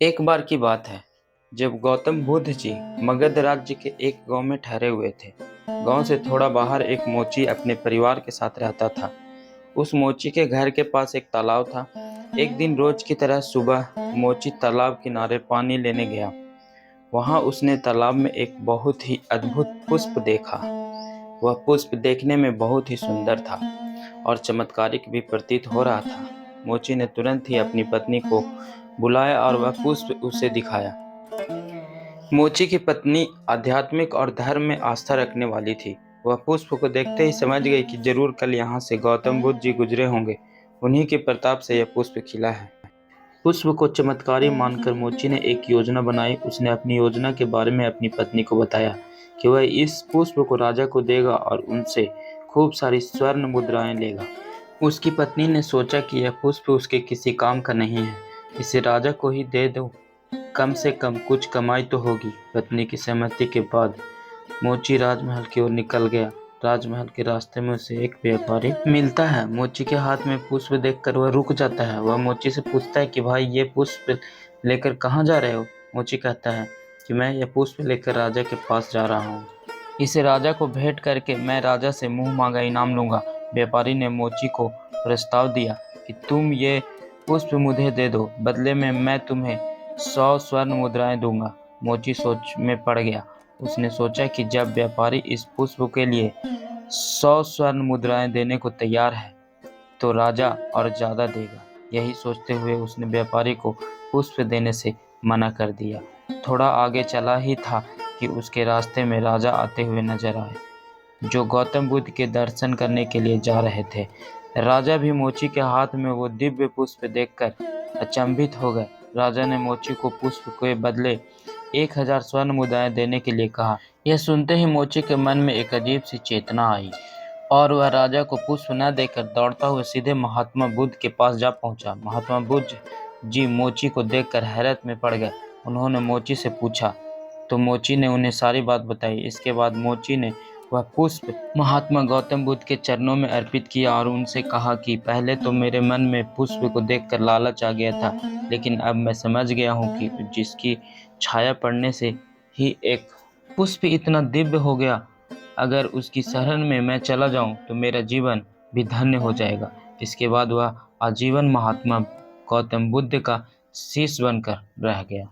एक बार की बात है, जब गौतम बुद्ध जी मगध राज्य के एक गांव में ठहरे हुए थे। गांव से थोड़ा बाहर एक मोची अपने परिवार के साथ रहता था। उस मोची के घर के पास एक तालाब था। एक दिन रोज की तरह सुबह मोची तालाब किनारे पानी लेने गया। वहां उसने तालाब में एक बहुत ही अद्भुत पुष्प देखा। वह पुष्प देखने में बहुत ही सुंदर था और चमत्कारिक भी प्रतीत हो रहा था। मोची ने तुरंत ही अपनी पत्नी को बुलाया और वह पुष्प उसे दिखाया। मोची की पत्नी आध्यात्मिक और धर्म में आस्था रखने वाली थी। वह पुष्प को देखते ही समझ गई कि जरूर कल यहाँ से गौतम बुद्ध जी गुजरे होंगे। उन्हीं के प्रताप से यह पुष्प खिला है। पुष्प को चमत्कारी मानकर मोची ने एक योजना बनाई। उसने अपनी योजना के बारे में अपनी पत्नी को बताया कि वह इस पुष्प को राजा को देगा और उनसे खूब सारी स्वर्ण मुद्राएं लेगा। उसकी पत्नी ने सोचा कि यह पुष्प उसके किसी काम का नहीं है, इसे राजा को ही दे दो, कम से कम कुछ कमाई तो होगी। पत्नी की सहमति के बाद मोची राजमहल की ओर निकल गया। राजमहल के रास्ते में उसे एक व्यापारी मिलता है। मोची के हाथ में पुष्प देखकर वह रुक जाता है। वह मोची से पूछता है कि भाई, ये पुष्प लेकर कहाँ जा रहे हो? मोची कहता है कि मैं यह पुष्प लेकर राजा के पास जा रहा हूँ। इसे राजा को भेंट करके मैं राजा से मुंह मांगा इनाम लूंगा। व्यापारी ने मोची को प्रस्ताव दिया कि तुम ये पुष्प मुझे दे दो, बदले में मैं तुम्हें 100 स्वर्ण मुद्राएं दूंगा। मोची सोच में पड़ गया। उसने सोचा कि जब व्यापारी इस पुष्प के लिए 100 स्वर्ण मुद्राएं देने को तैयार है तो राजा और ज्यादा देगा। यही सोचते हुए उसने व्यापारी को पुष्प देने से मना कर दिया। थोड़ा आगे चला ही था कि उसके रास्ते में राजा आते हुए नजर आए, जो गौतम बुद्ध के दर्शन करने के लिए जा रहे थे। राजा भी मोची के हाथ में वो दिव्य पुष्प देखकर अचंभित हो गए। राजा ने मोची को पुष्प के बदले 1000 स्वर्ण मुद्राएं देने के लिए कहा। यह सुनते ही मोची के मन में एक अजीब सी चेतना आई और वह राजा को पुष्प न देकर दौड़ता हुआ सीधे महात्मा बुद्ध के पास जा पहुंचा। महात्मा बुद्ध जी मोची को देखकर हैरत में पड़ गए। उन्होंने मोची से पूछा तो मोची ने उन्हें सारी बात बताई। इसके बाद मोची ने वह पुष्प महात्मा गौतम बुद्ध के चरणों में अर्पित किया और उनसे कहा कि पहले तो मेरे मन में पुष्प को देखकर लालच आ गया था, लेकिन अब मैं समझ गया हूँ कि जिसकी छाया पड़ने से ही एक पुष्प इतना दिव्य हो गया, अगर उसकी शरण में मैं चला जाऊं तो मेरा जीवन भी धन्य हो जाएगा। इसके बाद वह आजीवन महात्मा गौतम बुद्ध का शिष्य बनकर रह गया।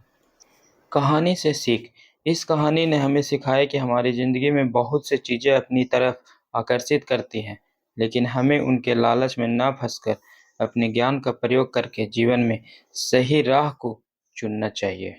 कहानी से सीख। इस कहानी ने हमें सिखाया कि हमारी ज़िंदगी में बहुत से चीज़ें अपनी तरफ आकर्षित करती हैं, लेकिन हमें उनके लालच में ना फंसकर अपने ज्ञान का प्रयोग करके जीवन में सही राह को चुनना चाहिए।